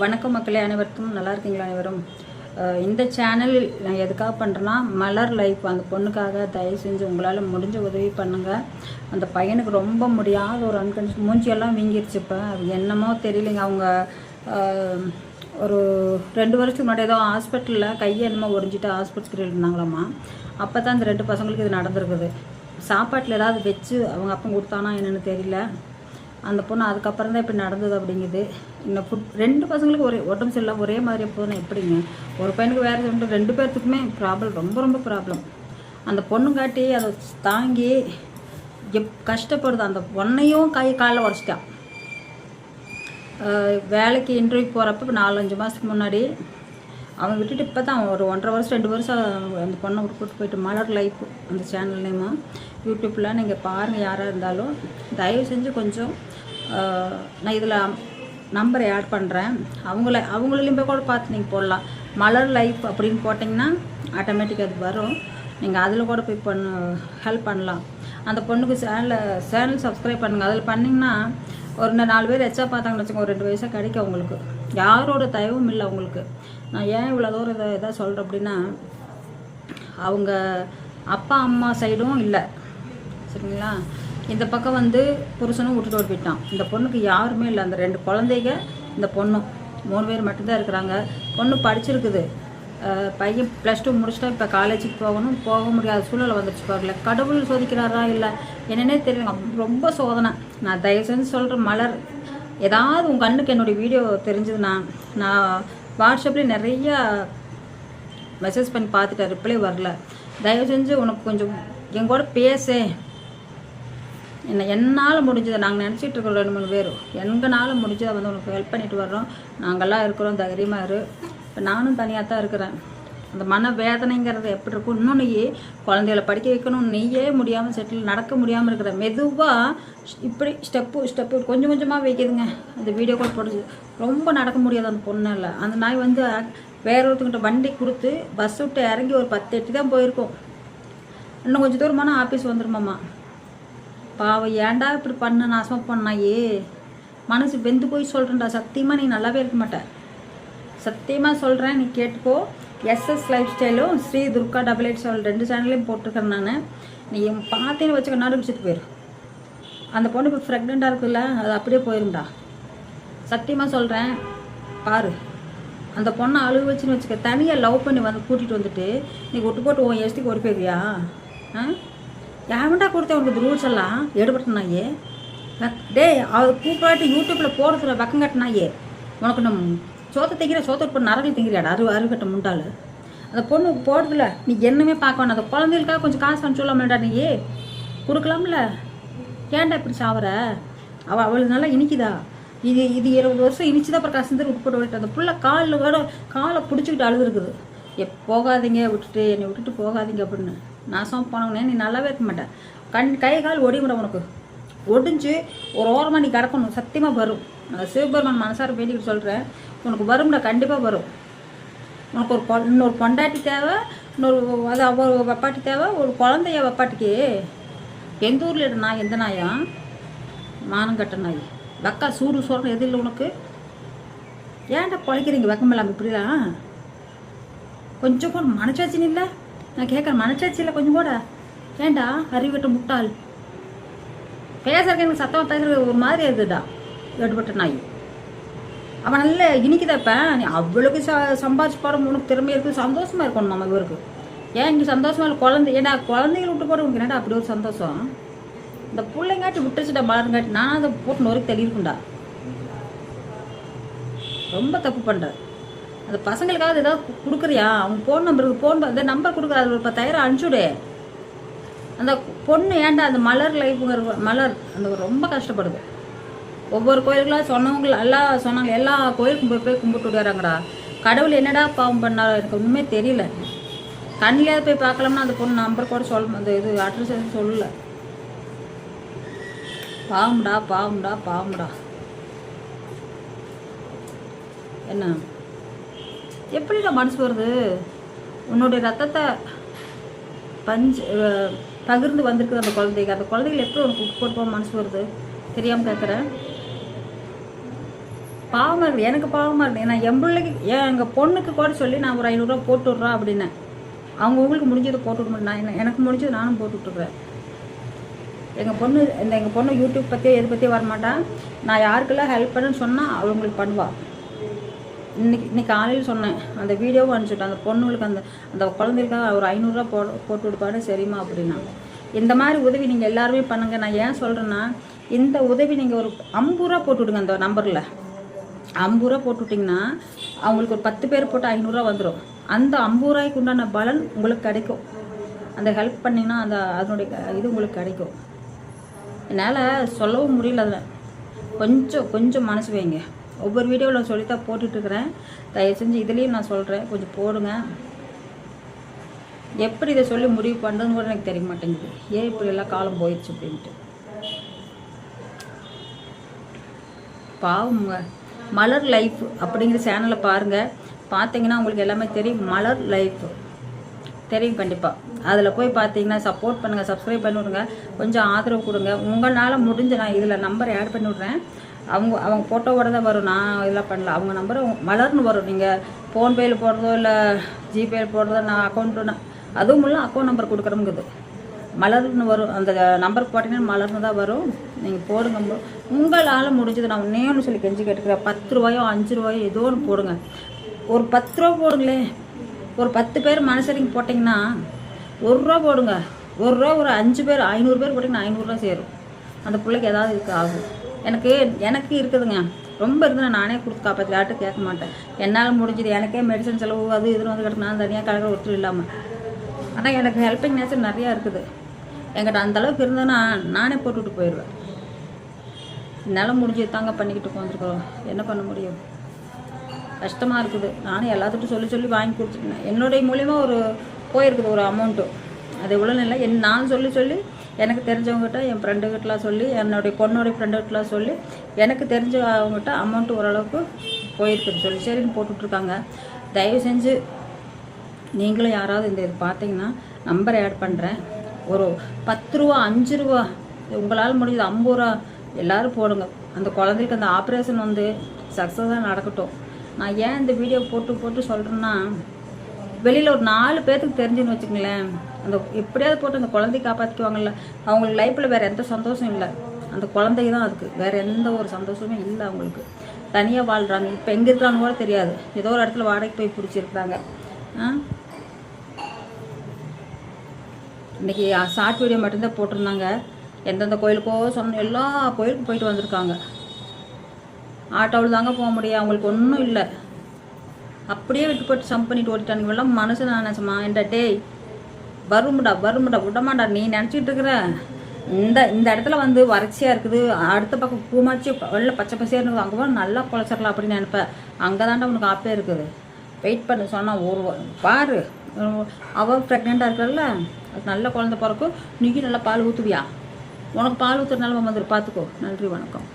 வணக்கம் மக்களே, அனைவருக்கும் நல்லா இருக்கீங்களா? அனைவரும் இந்த சேனல் நான் எதுக்காக பண்ணுறேன்னா, மலர் லைஃப் அந்த பொண்ணுக்காக தயவு செஞ்சு உங்களால் முடிஞ்ச உதவி பண்ணுங்கள். அந்த பையனுக்கு ரொம்ப முடியாத ஒரு அன்கண்டிஷன், மூஞ்சியெல்லாம் வீங்கிருச்சு. இப்போ அது என்னமோ தெரியலைங்க. அவங்க ஒரு 2 வருஷத்துக்கு முன்னாடி ஏதோ ஹாஸ்பிட்டலில் கையை என்னமோ ஒடிஞ்சிட்டு ஹாஸ்பிட்டலுக்கு இருந்தாங்களாம்மா. அப்போ தான் இந்த 2 பசங்களுக்கு இது நடந்திருக்குது. சாப்பாட்டில் ஏதாவது வச்சு அவங்க அப்பா கொடுத்தானா என்னென்னு தெரியல. அந்த பொண்ணு அதுக்கப்புறம் தான் இப்படி நடந்தது அப்படிங்குது. இன்னும் 2 பசங்களுக்கு ஒரே உடம்பு சரியில்லாம ஒரே மாதிரி போதுன்னா எப்படிங்க? ஒரு பையனுக்கு வேறு 2 பேர்த்துக்குமே ப்ராப்ளம், ரொம்ப ப்ராப்ளம். அந்த பொண்ணுங்காட்டி அதை தாங்கி கஷ்டப்படுது. அந்த பொண்ணையும் காலில் உடச்சிட்டான். வேலைக்கு இன்டர்வியூ போகிறப்ப 4-5 மாதத்துக்கு முன்னாடி அவன் விட்டுட்டு இப்போ தான் ஒரு 1.5 வருஷம் 2 வருஷம் அந்த பொண்ணை கூப்பிட்டு போயிட்டு மலர் லைஃப் அந்த சேனல் நேமா யூடியூப்பில் நீங்கள் பாருங்கள். யாராக இருந்தாலும் தயவு செஞ்சு கொஞ்சம் நான் இதில் நம்பரை ஆட் பண்ணுறேன். அவங்களையும் போய் கூட பார்த்து நீங்கள் போடலாம். மலர் லைஃப் அப்படின்னு போட்டிங்கன்னா ஆட்டோமேட்டிக்காக அது வரும். நீங்கள் அதில் கூட போய் ஹெல்ப் பண்ணலாம். அந்த பொண்ணுக்கு சேனல் சப்ஸ்கிரைப் பண்ணுங்கள். அதில் பண்ணிங்கன்னா ஒரு 4 பேர் எச்சா பார்த்தாங்கன்னு வச்சுக்கோங்க, ஒரு 2 வயசாக கிடைக்கும் அவங்களுக்கு. யாரோட தயவும் இல்லை அவங்களுக்கு. நான் ஏன் இவ்வளோ தூரம் இதாக சொல்கிறேன் அப்படின்னா, அவங்க அப்பா அம்மா சைடும் இல்லை, சரிங்களா? இந்த பக்கம் வந்து புருஷனும் விட்டுட்டு போயிட்டான். இந்த பொண்ணுக்கு யாருமே இல்லை. அந்த 2 குழந்தைங்க, இந்த பொண்ணும் 3 பேர் மட்டும்தான் இருக்கிறாங்க. பொண்ணு படிச்சிருக்குது. பையன் +2 முடிச்சுட்டா இப்போ காலேஜுக்கு போக முடியாத சூழ்நிலை வந்துடுச்சு. பாருங்கள, கடவுள் சோதிக்கிறாரா இல்லை என்னன்னே தெரியல. ரொம்ப சோதனை. நான் தயவு செஞ்சு சொல்கிறேன், மலர் ஏதாவது உங்கள் கண்ணுக்கு என்னுடைய வீடியோ தெரிஞ்சதுன்னா, நான் வாட்ஸ்அப்லேயே நிறையா மெசேஜ் பண்ணி பார்த்துட்டேன், ரிப்ளை வரல. தயவு செஞ்சு உனக்கு கொஞ்சம் எங்கூட பேசே. என்னால் முடிஞ்சதை நாங்கள் நினச்சிட்டு இருக்கோம். 2-3 பேர் எங்களால் முடிஞ்சதை வந்து உனக்கு ஹெல்ப் பண்ணிட்டு வர்றோம். நாங்கள்லாம் இருக்கிறோம், தைரியமாக இரு. இப்போ நானும் தனியாக தான் இருக்கிறேன். அந்த மன வேதனைங்கிறது எப்படி இருக்கும்? இன்னும் நீயே குழந்தைகளை படிக்க வைக்கணும், நீயே முடியாமல் செட்டில் நடக்க முடியாமல் இருக்கிற. மெதுவாக இப்படி ஸ்டெப்பு கொஞ்சமாக வைக்கிதுங்க. அந்த வீடியோ கால் போடுச்சு. ரொம்ப நடக்க முடியாது அந்த பொண்ணால். அந்த நாய் வந்து வேற ஒருத்தங்கிட்ட வண்டி கொடுத்து பஸ் விட்டு இறங்கி ஒரு 10 எட்டு தான் போயிருக்கோம். இன்னும் கொஞ்சம் தூரமான ஆஃபீஸ் வந்துருமாம்மா. பாவம், ஏன்டா இப்படி பண்ண நாசமாக பண்ணாயே. மனசு வெந்து போய் சொல்கிறேன்டா. சத்தியமாக நீ நல்லாவே இருக்க மாட்டேன். சத்தியமாக சொல்கிறேன், நீ கேட்டுக்கோ. SS லைஃப் ஸ்டைலும் ஸ்ரீ துர்கா 887 2 சேனல்லையும் போட்டிருக்கேன் நான். நீ பார்த்தேன்னு வச்சுக்க நாடு வச்சுட்டு போயிரு. அந்த பொண்ணு இப்போ ப்ரெக்னெண்ட்டாக இருக்குல்ல, அது அப்படியே போயிருந்தா. சத்தியமாக சொல்கிறேன், பாரு. அந்த பொண்ணை அழுக வச்சுன்னு வச்சுக்க. தனியாக லவ் பண்ணி வந்து கூட்டிகிட்டு வந்துட்டு நீ விட்டு போட்டு உன் எஸ்டிக்கு ஓடி போயிருவியா? யாவண்டா கொடுத்த உனக்கு ரூல்ஸ் எல்லாம் எடுபட்டுனாயே. அவர் கூப்பிட்டு யூடியூப்பில் போடுற பக்கம் கட்டினாயே. உனக்கு நம்ம சோத்தை தைக்கிற சோத்தை இப்போ நரகை திங்கிறியாடா? அறுகட்ட முண்டாள். அந்த பொண்ணு போடுறதில்ல. நீ என்னமே பார்க்க வேணாம். அந்த குழந்தைகளுக்காக கொஞ்சம் காசு அனுப்பிச்சோம்லடா. நீ கொடுக்கலாம்ல. ஏன்டா இப்படி சாவற? அவளுக்கு நல்லா இனிக்குதா? இது 20 வருஷம் இனிச்சுதான் அப்புறம் கசந்து விட்டு போட்டு அந்த புள்ள காலை பிடிச்சிக்கிட்டு அழுதுருக்குது. போகாதீங்க, என்னை விட்டுட்டு போகாதீங்க அப்படின்னு. நாசம் போனவனே நீ நல்லாவே இருக்க மாட்டேன். கை கால் ஒடிவிட. உனக்கு ஒடிஞ்சு ஒரு ஓரமாக நீ கிடக்கணும். சத்தியமாக வரும். நான் சிவபெருமான் மனசார வேண்டிக்கிட்டு சொல்கிறேன், உனக்கு வரும்டா, கண்டிப்பாக வரும். உனக்கு இன்னொரு பொண்டாட்டி தேவை, ஒரு வப்பாட்டி தேவை, ஒரு குழந்தைய வப்பாட்டிக்கு. எந்த ஊரில் நாய்? எந்த நாயா? மானம் கட்ட நாய். வெக்கா சூடு சொல்கிற எது இல்லை உனக்கு? ஏன்டா பழைக்கிறீங்க வெக்கம் இல்லாமல் இப்படிலாம்? கொஞ்சம் கூட மனச்சாட்சின்னு இல்லை. நான் கேட்குறேன், மனச்சாட்சி இல்லை கொஞ்சம் கூட? ஏன்டா அறிவிட்ட முட்டாள்? பேசுறதுக்கு எனக்கு சத்தமாக பேசுறது ஒரு மாதிரி இருக்குதுடா. எடுபட்ட நாய். அவன் நல்ல இனிக்குதாப்ப. நீ அவ்வளோக்கு சம்பாதிச்சு போகிற உனக்கு திறமை இருக்குது, சந்தோஷமாக இருக்கணும் நம்ம இவருக்கு. ஏன் இங்கே சந்தோஷமா இல்லை? ஏன்னா குழந்தைகளை விட்டு போட உனக்கு என்னடா அப்படி ஒரு சந்தோஷம்? இந்த பிள்ளைங்காட்டி விட்டுச்சுட்டா மலருங்காட்டி. நான் அதை போட்டு நொறுக்கு தெளிவுக்குண்டா. ரொம்ப தப்பு பண்ணுற. அந்த பசங்களுக்காவது ஏதாவது கொடுக்குறியா? அவங்க ஃபோன் நம்பருக்கு இந்த நம்பர் கொடுக்குற, அது ஒரு 10,000 அனுப்பிச்சுடு. அந்த பொண்ணு ஏன்டா அந்த மலர் லைஃப்ங்கிற மலர் அந்த ரொம்ப கஷ்டப்படுது. ஒவ்வொரு கோயிலுக்கெல்லாம் எல்லாம் சொன்னாங்க, எல்லா கோயிலுக்கும் போய் கும்பிட்டு விடுறாங்கடா. கடவுள் என்னடா பாவம் பண்ணாரோ எனக்கு ஒன்றுமே தெரியல. கண்ணிலேயாவது போய் பார்க்கலாம்னா அந்த பொண்ணு நம்பர் கூட அந்த இது அட்ரஸ் எதுவும் சொல்லல. பாவம்டா. என்ன எப்படிடா மனசு வருது? உன்னுடைய ரத்தத்தை பகிர்ந்து வந்திருக்குது அந்த குழந்தைங்க. அந்த குழந்தைகள் எப்படி உனக்கு போட்டு போக மனசு வருது? தெரியாமல் கேட்குறேன். பாவமாக இருக்குது, எனக்கு பாவமாக இருக்குது. நான் என் பிள்ளைக்கு எங்கள் பொண்ணுக்கு கூட சொல்லி நான் ஒரு 500 ரூபா போட்டு விட்றேன் அப்படின்னேன். அவங்க உங்களுக்கு முடிஞ்சதை போட்டு விட முடியும், நான் எனக்கு முடிஞ்சது நானும் போட்டு விட்டுறேன். எங்கள் பொண்ணு யூடியூப் பற்றி எது பற்றி வரமாட்டான். நான் யாருக்கெல்லாம் ஹெல்ப் பண்ணுன்னு சொன்னால் அவங்களுக்கு பண்ணுவாள். இன்னைக்கு காலையில் சொன்னேன், அந்த வீடியோவும் அனுப்பிச்சுட்டேன். அந்த பொண்ணுங்களுக்கு அந்த குழந்தைகளுக்காக ஒரு 500 ரூபா போட்டு விடுப்பாரு சரிம்மா அப்படின்னா. இந்த மாதிரி உதவி நீங்கள் எல்லாருமே பண்ணுங்கள். நான் ஏன் சொல்கிறேன்னா, இந்த உதவி நீங்கள் ஒரு 50 ரூபா போட்டு விடுங்க. அந்த நம்பரில் 50 ரூபா போட்டு விட்டிங்கன்னா அவங்களுக்கு ஒரு 10 பேர் போட்டு 500 ரூபா வந்துடும். அந்த 50 ரூபாய்க்கு உண்டான பலன் உங்களுக்கு கிடைக்கும். அந்த ஹெல்ப் பண்ணிங்கன்னா அதனுடைய இது உங்களுக்கு கிடைக்கும். என்னால் சொல்லவும் முடியல. அதில் கொஞ்சம் மனசு வைங்க. ஒவ்வொரு வீடியோவில் சொல்லித்தான் போட்டுட்ருக்கிறேன். தயவு செஞ்சு இதுலேயும் நான் சொல்கிறேன், கொஞ்சம் போடுங்க. எப்படி இதை சொல்லி முடிவு பண்ணுறதுன்னு கூட எனக்கு தெரிய மாட்டேங்குது. ஏன் இப்படி எல்லாம் காலம் போயிடுச்சு அப்படின்ட்டு. பாவங்க. மலர் லைஃப் அப்படிங்கிற சேனலை பாருங்கள். பார்த்தீங்கன்னா உங்களுக்கு எல்லாமே தெரியும். மலர் லைஃப் தெரியும் கண்டிப்பாக. அதில் போய் பார்த்தீங்கன்னா சப்போர்ட் பண்ணுங்கள், சப்ஸ்கிரைப் பண்ணி விடுங்க, கொஞ்சம் ஆதரவு கொடுங்க. உங்களால் முடிஞ்ச நான் இதில் நம்பர் ஆட் பண்ணி விட்றேன். அவங்க ஃபோட்டோவோட தான் வரும். நான் இதெல்லாம் பண்ணல. அவங்க நம்பர் மலர்னு வரும். நீங்கள் ஃபோன்பேயில் போடுறதோ இல்லை ஜிபேயில் போடுறதோ நான் அக்கௌண்ட்டு அதுவும் இல்லை அக்கௌண்ட் நம்பர் கொடுக்குறோங்குது. மலர்னு வரும். அந்த நம்பருக்கு போட்டிங்கன்னா மலர்னு தான் வரும். நீங்கள் போடுங்க. உங்களால் முடிஞ்சது நான் ஒன்று சொல்லி கெஞ்சி கேட்டுக்கிறேன். 10 ரூபாயோ 5 ரூபாயோ ஏதோ ஒன்று போடுங்க. ஒரு 10 ரூபா போடுங்களேன். ஒரு 10 பேர் மனசரிங்க போட்டிங்கன்னா 1 ரூபா போடுங்க. 1 ரூபா ஒரு 5 பேர் 500 பேர் போட்டிங்கன்னா 500 ரூபா சேரும். அந்த பிள்ளைக்கு ஏதாவது இதுக்கு ஆகும். எனக்கு இருக்குதுங்க. ரொம்ப இருக்குதுன்னா நானே கொடுத்து காப்பாற்றி யார்ட்டும் கேட்க மாட்டேன். என்னால் முடிஞ்சது எனக்கே மெடிசன் செலவு அது இதுன்னு வந்து கிடக்கு. நான் தனியாக கலக்கிற ஒருத்தர் இல்லாமல். ஆனால் எனக்கு ஹெல்ப்பிங் நேச்சர் நிறையா இருக்குது. என்கிட்ட அந்தளவுக்கு இருந்ததுன்னா நானே போட்டுவிட்டு போயிடுவேன். என்னால் முடிஞ்சது தாங்க பண்ணிக்கிட்டு உட்காந்துருக்குறோம். என்ன பண்ண முடியும்? கஷ்டமாக இருக்குது. நானும் எல்லாத்துட்டும் சொல்லி வாங்கி கொடுத்துட்டேன். என்னுடைய மூலிமா போயிருக்குது ஒரு அமௌண்ட்டு. அது எவ்வளோன்னு இல்லை. நான் சொல்லி எனக்கு தெரிஞ்சவங்ககிட்ட என் ஃப்ரெண்டுகிட்டலாம் சொல்லி, என்னுடைய பொண்ணுடைய ஃப்ரெண்டுகிட்டலாம் சொல்லி எனக்கு தெரிஞ்சவங்ககிட்ட அமௌண்ட்டு ஓரளவுக்கு போயிருக்குது சொல்லி சரின்னு போட்டுட்ருக்காங்க. தயவு செஞ்சு நீங்களும் யாராவது இந்த இது பார்த்தீங்கன்னா நம்பர் ஆட் பண்ணுறேன். ஒரு 10 ரூபா 5 ரூபா உங்களால் முடிஞ்சது 50 ரூபா எல்லோரும் போடுங்க. அந்த குழந்தைக்கு அந்த ஆப்ரேஷன் வந்து சக்ஸஸாக நடக்கட்டும். நான் ஏன் இந்த வீடியோ போட்டு சொல்கிறேன்னா, வெளியில் ஒரு 4 பேர்த்துக்கு தெரிஞ்சுன்னு வச்சுக்கங்களேன், அந்த எப்படியாவது போட்டு அந்த குழந்தைய காப்பாற்றிக்குவாங்கல்ல. அவங்களுக்கு லைஃப்பில் வேறு எந்த சந்தோஷம் இல்லை. அந்த குழந்தைக்கு தான் அதுக்கு வேறு எந்த ஒரு சந்தோஷமே இல்லை. அவங்களுக்கு தனியாக வாழ்கிறாங்க. இப்போ எங்கே இருக்கிறான்னு கூட தெரியாது. ஏதோ ஒரு இடத்துல வாடகைக்கு போய் பிடிச்சிருக்குறாங்க. இன்றைக்கி ஷார்ட் வீடியோ மட்டும்தான் போட்டிருந்தாங்க. எந்தெந்த கோயிலுக்கோ எல்லா கோயிலுக்கும் போயிட்டு வந்திருக்காங்க. ஆட்டோவில் தாங்க போக முடியும். அவங்களுக்கு ஒன்றும் இல்லை. அப்படியே விட்டு போட்டு சம்ப் பண்ணிட்டு ஓடிட்டானுங்க. இவெல்லாம் மனசு நான் நினச்சமா என்ட டேய் வருமுடா விடமாண்டா. நீ நினச்சிக்கிட்டு இருக்கிற இந்த இடத்துல வந்து வறட்சியாக இருக்குது, அடுத்த பக்கம் பூமாச்சி வெள்ளை பச்சை பசையாக இருக்குது, அங்கே போய் நல்லா குழச்சிடலாம் அப்படின்னு நினைப்பேன். அங்கே தாண்டா உனக்கு ஆப்பே இருக்குது. வெயிட் பண்ண சொன்னால் பாரு, அவள் ப்ரெக்னெண்ட்டாக இருக்கிறல்ல, அது நல்ல குழந்தை பிறக்கும். நீயும் நல்லா பால் ஊற்றுவியா? உனக்கு பால் ஊற்றுற நிலமை வந்துடும், பார்த்துக்கோ. நன்றி, வணக்கம்.